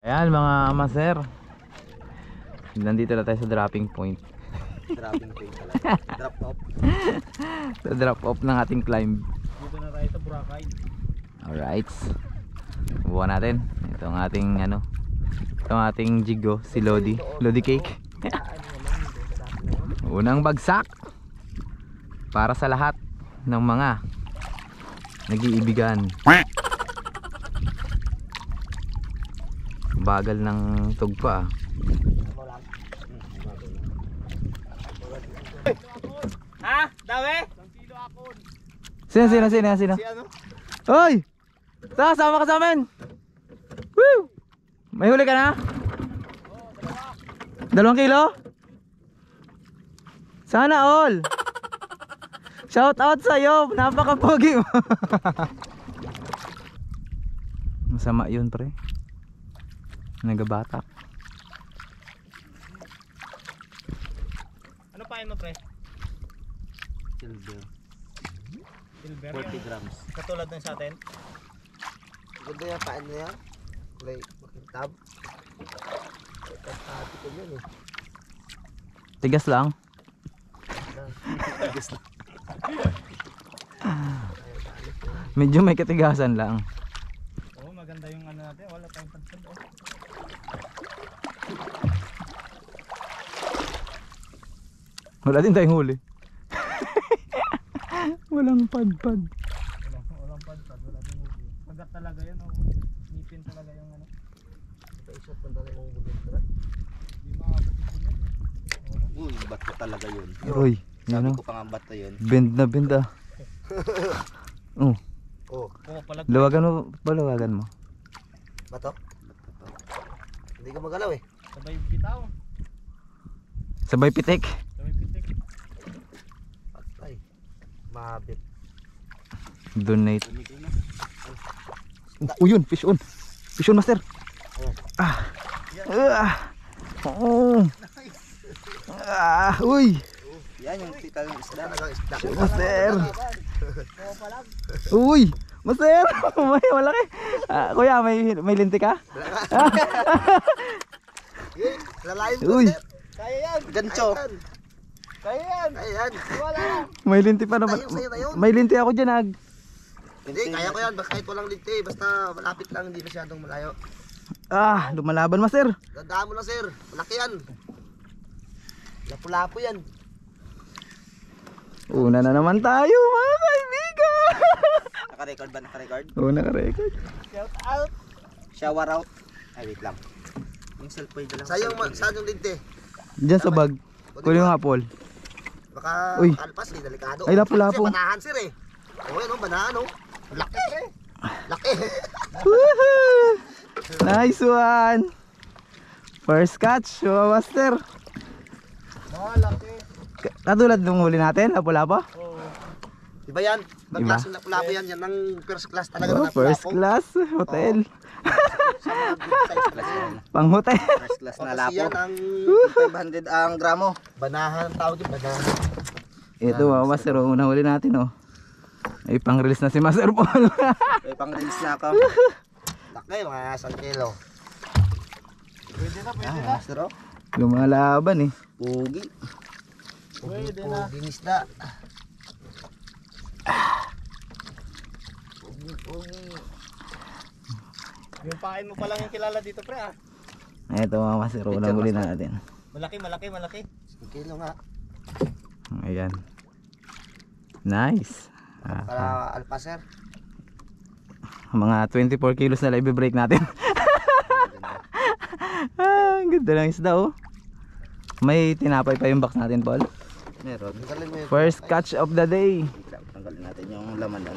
Ayan mga maser, nandito na tayo sa dropping point. Dropping point talaga. Drop off. Sa drop off ng ating climb. Dito na tayo sa Boracay. Alright, subukan natin itong ating ano, itong ating jigo, si Lodi Cake. Unang bagsak para sa lahat ng mga nag-iibigan. Bagal ng tugpa. Ha? Dawe? Sino? Si ano? Hoy! Sama ka sa amin! Woo! May huli ka na? 2 kilo? Sana all! Shout out sa'yo! Napaka-pogi mo! Masama yun pre. Nagabatak. Ano pain mo pre? Silver. Silver 40 grams. Katulad ng sa atin? Ganda yung pain na yan. Kulay makintab. Pati ko yun eh. Tigas lang. Tigas na. Medyo may katigasan lang. Oo, maganda yung ano natin. Wala tayong padsad oh. Wala din tayong huli. Walang padpad. Walang padsad. Wala din huli. Pagat talaga yan oh. Nipin talaga yung ano. Isa pa na yung bulit na. Di makapatid yun eh. Uy, bato talaga yun. Uy, Sabi ano? ko pa nga bato yun. Bend na bend ah. Oh, Oh, Oo, palag. lawagan mo. bato? Hindi ka magalaw eh. Sabay bitaw. Sabay pitik. Sabay pitik. Patay. Mabit. Donate. Tumigil na. Yun, fish on. Fish on master. Oh. Oh. Uy. Yan yung tikal ng isda. Talagang isda. Master. Oo, palag. Uy, master. May malaki. Kuya, may linti ka? Lalayin Uy. ko sir. Kaya yan. Gancho. Kaya yan. Ayan. Wala lang. May linti pa naman. Tayo, sa'yo na yun. May linti ako dyan ag. Hindi, kaya ko yan. Kahit walang linti. Basta malapit lang. Hindi masyadong malayo. Lumalaban master. Dadaan mo na sir. Malaki yan. Lapu-lapu yan. Una na naman tayo mga kaibigan. Naka-record ba? Naka-record? Oo, naka-record. Shout out. Shower out. Ay, wait lang. Yung cellphone na lang. Saan yung linti? Diyan sa bag. Kunin mo nga Paul. Baka Uy. alpas eh, delikado. Ay, lapu-lapu. Kasi banahan sir eh. O yan o, banahan o. Laki eh. Laki. Woohoo! Nice one. First catch, master. Malaki. Katulad nung huli natin, lapu-lapu. Oo. Iba yan. Ibang Iba? klaseng lapu-lapu yan. Yan ang first class talaga Oh, na first lapu-lapu. class hotel. Sa mga good size class yan. Pang hotel. First class na lapo. Yan ang 500 ang gramo. Banahan ang tawag yung banahan. Ito master, una huli natin oh. Ay pang-release na si Master Paul. May pang-release na ako. Laki, mga 1 kilo. Pwede na, pwede na. Master oh. Lumalaban eh. Pugi. Pwede na. Puging isda. Pugi. Yung pain mo pa lang yung kilala dito pre ah. Ito mga master, una huli natin. Malaki, malaki, malaki. 1 kilo nga. Ayan. Nice. Para alpas sir. Mga 24 kilos na lang i-break natin. Ang ganda lang isda oh. May tinapay pa yung box natin Paul. Meron. Tanggalin mo yung First catch of the day. Tanggalin natin yung laman lang.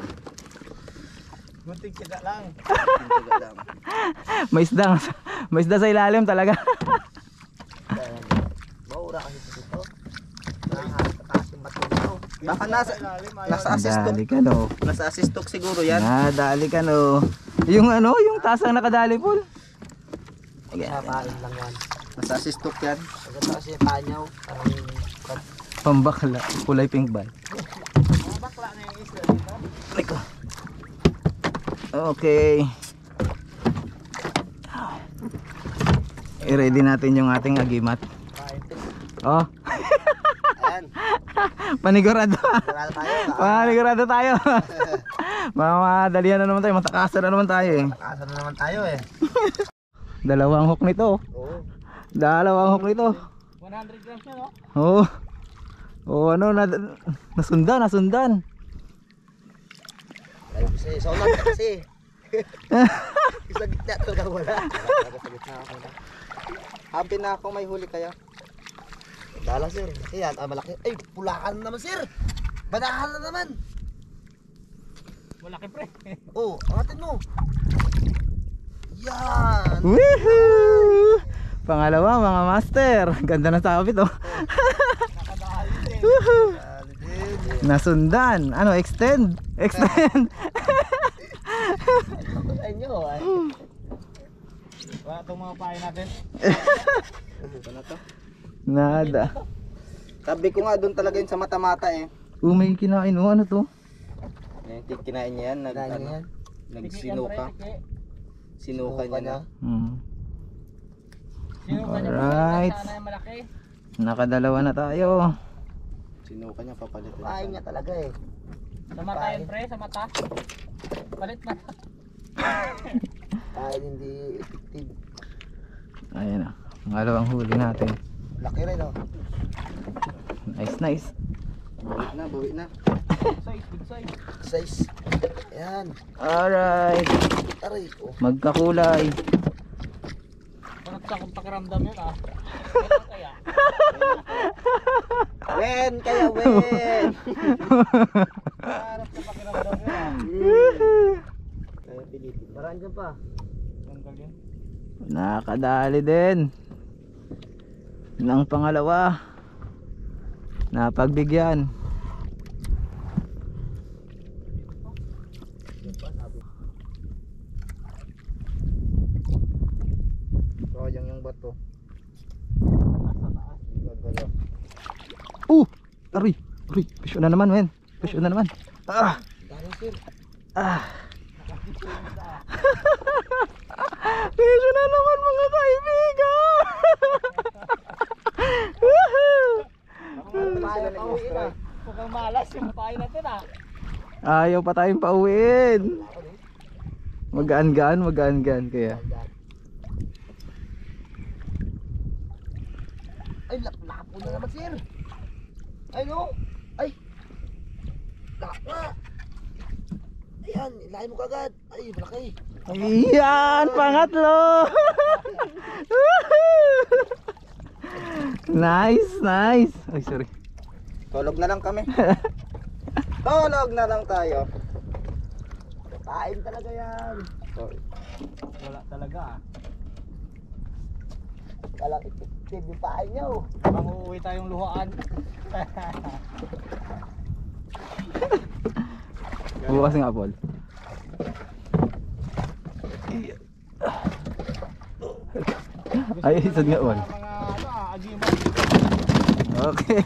Gunting tiga lang. Tintiga lang. May isda sa ilalim talaga. Maura kasi dito. Nakakataas yung bato nito. Baka nasa assist Nadali ka no. Nasa assist hook siguro yan. Nadali ka no. Yung ano, yung tasang nakadali Paul. Sabain lang yan. Nasa assist hook yan. Pagkata kasi panyaw. Parang Pambakla, kulay pink ba? Bakla na yung isla dito. Liko. Okay. I-ready natin yung ating agimat. Oh. Ayan. Panigurado. Sigurado tayo. Panigurado tayo. Madalian na naman tayo, matakasan na naman tayo eh. Asa na naman tayo eh. Dalawang hook nito. Oo. Dalawang hook nito. 100 grams na, no? Oo. Oh, ano nasundan. Ay, kasi solar ka kasi. Sa gitna talaga wala. Sa gitna ako na. Happy na ako may huli kaya. Dala sir. Ayan, malaki. Ay, pulakan na naman sir. Banahan na naman. Malaki pre. Oh, angatin mo. Yan. Woohoo! Pangalawa mga master. Ganda ng sabit oh. Nakadali din. Woohoo! Dali din. Nasundan. Ano, extend. Sa inyo ay. Wala itong mga pahay natin. Ano na to? Nada. Sabi ko nga doon talaga yun sa mata-mata eh. May kinain oh. Ano to? Yan, kinain niya yan. Nagsinuka. Sinuka niya na. Sino ka niya Alright. sana yung malaki? Nakadalawa na tayo. Sinuka niya papalitin. Kain niya talaga eh. Sa mata yun pre, sa mata. Palit mata. Kain hindi effective. Ayan na. Pangalawang huli natin. Laki rin oh. Nice. Bawi na. Good size. Size. Ayan. Alright. Aray oh. Magkakulay. Parang sa kong pakiramdam yun ah. Kailan kaya? Wen kaya wen. Parang sa pakiramdam yun ah. Kaya pilitin. Maraan dyan pa. Tanggal yun. Nakadali din. Ng pangalawa. Napagbigyan. Sayang yung bato. Aray. Pisyo na naman, men. Pisyo na naman. Dahil sir. Pisyo na naman mga kaibigan. Huwag kang malas yung pahay natin ah. Ayaw pa tayong pauwiin. Magaan-gaan kaya. Ay, lapo na naman sir. Ay no. Ay. Lapa. Ayan, ilahin mo kagad. Ay, malaki. Ayan, pangatlo. Nice. Ay, sorry. Tulog na lang kami. Tulog na lang tayo. Kain talaga yan. Sorry. Wala talaga ah. Walang effective yung pain nyo. Parang uuwi tayong luhaan. Bukas nga, Paul. Ay, isad nga, Paul. Mga ano ah, agima. Okay.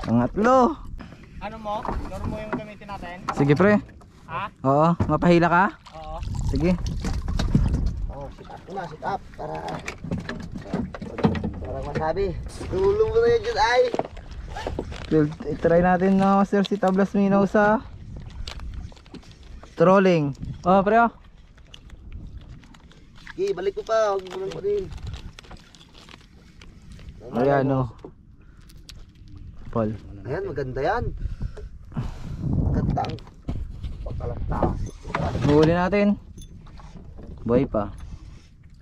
Pangatlo. Ano mo? Laro mo yung gamitin natin? Sige, pre. Ha? Oo, mapahila ka? Oo. Sige. Oh, sit up na, sit up. Para masabi. Tulong mo na yun dyan ay. I-try natin na master si Tablas Minaw sa trolling. Oh, pre. Oh. Okay, balik ko pa. Huwag mo lang pa rin. Ayan, oh. Paul. Ayan, maganda yan. Maganda ang pagkalata. Huli natin. Buhay pa.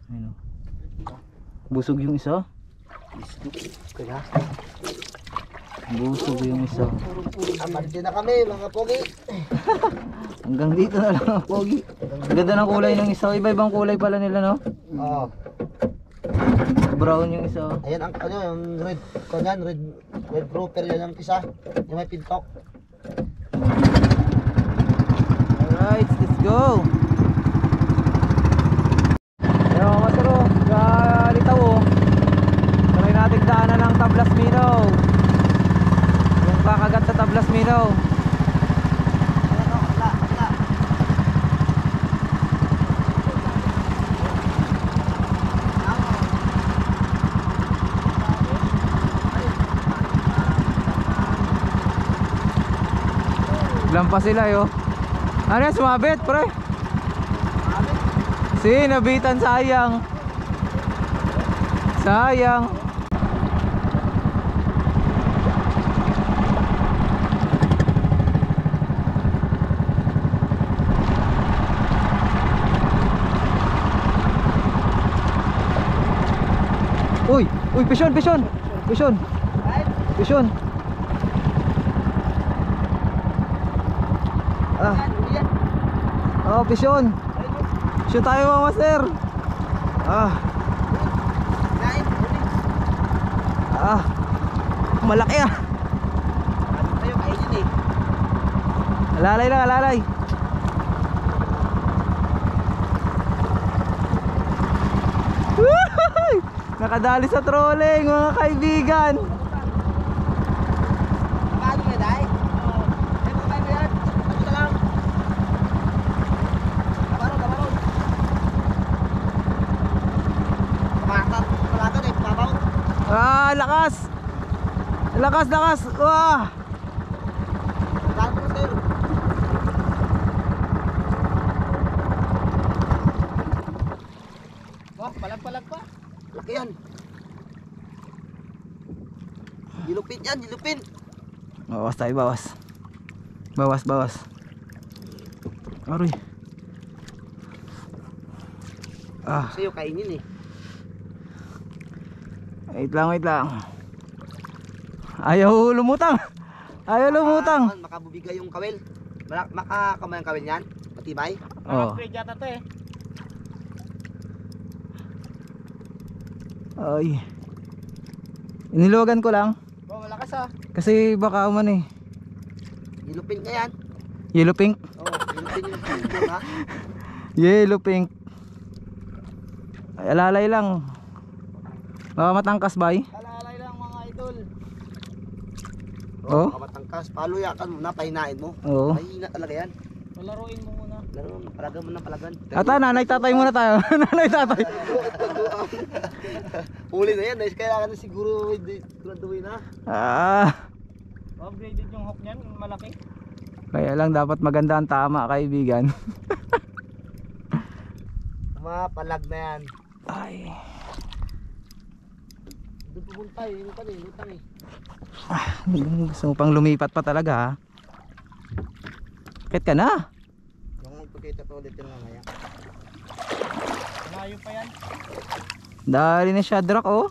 Ayun, oh. Busog yung isa. Kaya, Busog yung isa. amanti na kami mga pogi. Hanggang dito na lang ang pogi. Ang ganda ng kulay ng isa. Iba-ibang kulay pala nila, no? Oo. Brown yung isa. Ayan ang ano, yung red, kanyan, red grouper yan ang isa. Yung may pintok. Alright, let's go. Ayan mga masero, galitaw oh. Try natin daanan ng Tablas Minaw. Yung kakagat sa Tablas Minaw. Ayan o, wala. Ayan pa sila yo. Ano yan, sumabit pre? Nabitan, sayang. Sayang. Uy, pisyon. Pisyon. Pisyon tayo mga master. Malaki ah. Alalay lang, alalay. Nakadali sa trolling mga kaibigan. Paano may dahil? Lakas. Wah. Palag pa. Laki yan. Dilupin. Bawas tayo, bawas. Aroy. Sa'yo kainin eh. Wait lang. Ayaw lumutang. Makabubigay yung kawel. Makakamay ang kawel niyan. Matibay. Upgrade yata to eh. Ay. Iniluwagan ko lang. Malakas ah. Kasi baka uman eh. Dilupin ka yan. Yellow pink. Dilupin yung pink ha. Yellow pink. Ay, alalay lang. Baka matangkas ba eh? Alalay lang mga idol. Matangkas. Paluyakan mo na, pahinain mo. Oo. Mahina talaga yan. Palaruin mo muna. Palagan mo na palagan. Ata, nanay tatay muna tayo. Nanay tatay. Huli na yan. Kailangan na siguro graduin na. Upgraded yung hook niyan, malaki. Kaya lang dapat maganda ang tama kaibigan. Mapalag na yan. Ay. Doon pumunta yung lutang eh. Gusto mo pang lumipat pa talaga ha? Bakit ka na? Yung magpakita pa ulit yung mamaya. Malayo pa yan. Dali na siya drop oh.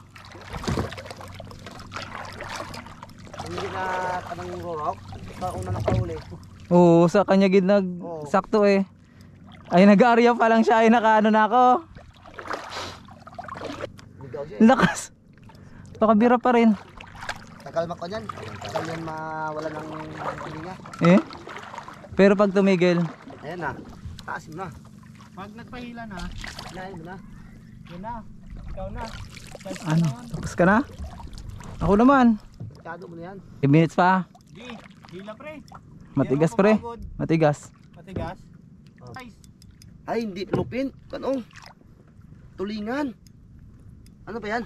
Hindi na tanang rorok. Sa una ng kahuli. Oo, sa kanya sakto eh. Ay nag-aarya pa lang siya ay nakaano na ako. Ligaw siya. Lakas. Pakabira pa rin. Takalma ko dyan. Tagal yan mawala ng hininga. Pero pag tumigil, Ayan na. Taasin na. Pag nagpahila na, Hinahin mo na. yun na. Ikaw na. ano? Tapos ka na? Ako naman. Masyado mo na yan. 10 minutes pa. Di, hila pre. Matigas Di ako pre. mapagod. Matigas. Matigas. Oh. Nice. Ay, hindi lupin. Ano? Tulingan. Ano ba yan?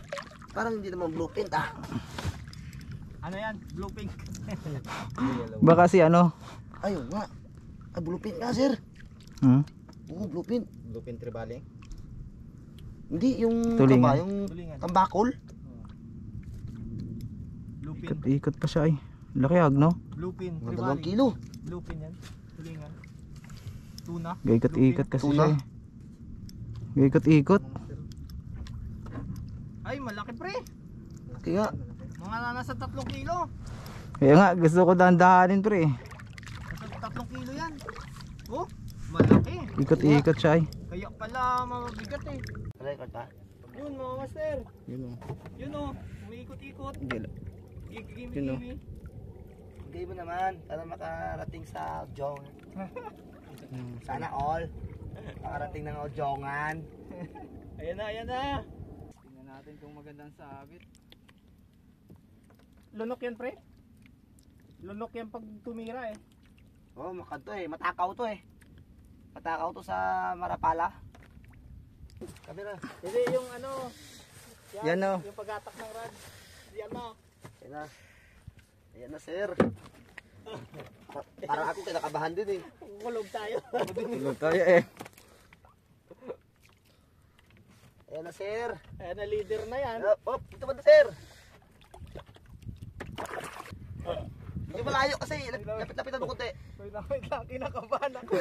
Parang hindi naman blueprint ah. Ano yan? Blue pink. Baka si ano? Ayun nga. Ay, blueprint nga sir. Oo, blueprint. Blueprint tribali? Hindi, yung Tulingan. kaba, yung Tulingan. tambakol. Blue pink. Ikot pa siya ay. Laki no? Blue pin. Mga 2 Tribali. kilo. Blue pin yan. Tulingan. Tuna. Gaikot-ikot kasi Tuna. siya eh. Gaikot-ikot. Ay, malaki pre. Kaya, Mga nasa 3 kilo. Kaya nga, gusto ko dahan-dahanin pre. Nasa 3 kilo yan. Oh, malaki. Ikot-ikot siya ay. Kaya pala mabigat eh. record ha? Yun mga master. Yun o. Yun o. Umiikot-ikot. Yun o. Gigimi-gimi. Hindi mo naman, para makarating sa Ojong. Sana all. Makarating ng Ojongan. Ayan na, ayan na. Tingnan natin kung magandang sabit. Lunok yan pre. Lunok yan pag tumira eh. Oh, makanto eh. Matakaw to eh. Matakaw to sa Marapala. Kamera. Hindi yung ano. Yan o. Yung pag-atak ng rod. Yan na. Ayan na. Ayan na sir. Parang ako kinakabahan din eh. Kulog tayo. Tulog tayo eh. Ayan na sir. Ayan na, leader na yan. Ito ba na sir? Medyo malayo kasi. Lapit-lapitan mo konti. Wait lang, kinakabahan ako.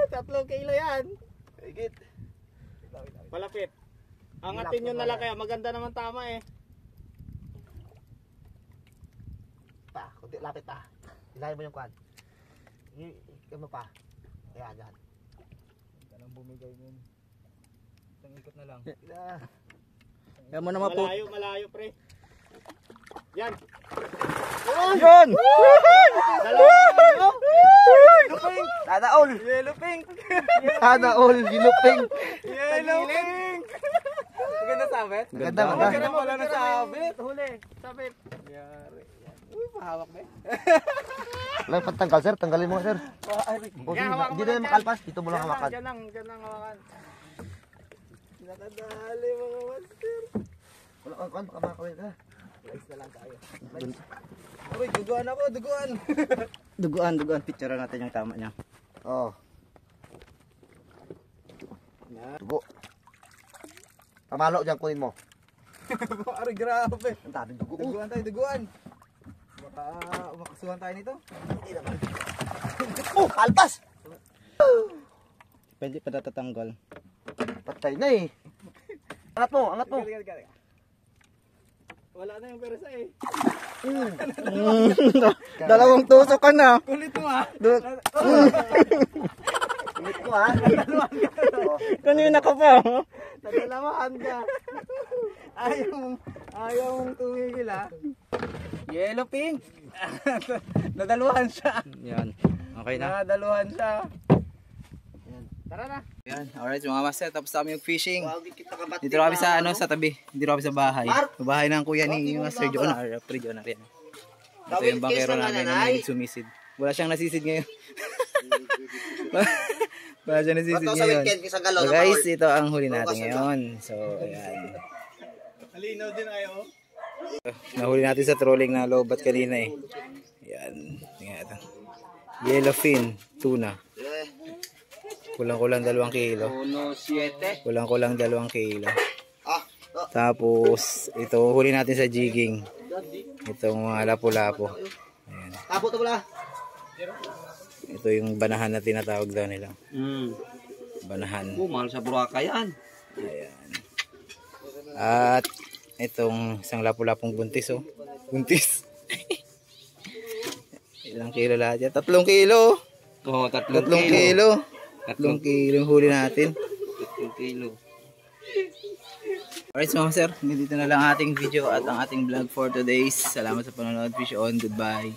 3 kilo yan. Higit. Malapit. Angatin nyo na lang kaya, maganda naman tama eh. Pa, konti lapit pa. Ilahin mo yung kwan. Ano pa? Ayan, yan. Ganang bumigay nun. Isang ikot na lang. Yan mo naman po. Malayo pre. Yan. Yun! Sana all. Yellow pink. Sana all. Ginuping. Yellow pink. Maganda sabit? Ganda, Wala ganda. na wala na sabit. Huli, sabit. Yari. Uy, pahawak na eh. Lang pantanggal sir, tanggalin mo sir. O, Yan, hawakan mo hindi lang na dyan. makalpas. Dito mo lang hawakan. Diyan lang hawakan. Nakadali mga master. Wala kang kwan, baka makakawin ka. Rice na lang tayo. Uy, duguan ako, duguan. Duguan. Picture natin yung tama niya. Oo. Dugo. Pamalo dyan, kunin mo. Ari, grabe. Ang daming dugo. Duguan tayo, duguan. Baka umakasuhan tayo nito. Oh, kalpas! Pwede pa natatanggal. Patay na eh. Angat mo, angat mo. Gali. Wala na yung persa eh. Dalawang tusok ka na. Kulit mo ah. Ulit ko ha. Kanina ka pa. Nadalamaan ka. Ayaw mong tumigil ah. Yellow pink. Nadaluhan siya. Yan. Okay na. Nadaluhan siya. Tara na. Yan. Alright mga master. Tapos kami yung fishing. Wow, di kita kabat. Dito kami sa sa tabi. Dito kami sa bahay. Sa bahay ng kuya ni Master Jonar. Pre Jonar yan. Ito yung bangkero namin na may sumisid. Wala siyang nasisid ngayon. Wala siyang nasisid ngayon. So guys, ito ang huli natin ngayon. So ayan. Halinaw din ayo. Nahuli natin sa trolling na lobat kanina eh. Ayan. Tingnan ito. Yellowfin tuna. Kulang-kulang 2 kilo. 1.7. Kulang-kulang 2 kilo. Ah, Tapos, ito huli natin sa jigging. Itong mga lapu-lapo. Ayan. tapo to pala. Ito yung banahan na tinatawag daw nila. Banahan. Mahal sa Boracay yan. Ayan. At itong isang lapu-lapong buntis oh. Buntis. Ilang kilo lahat yan? 3 kilo. Oo, 3 kilo. 3 kilo yung huli natin. 3 kilo. Alright, so sir, dito na lang ating video at ang ating vlog for today's. Salamat sa panonood. Fish on. Goodbye.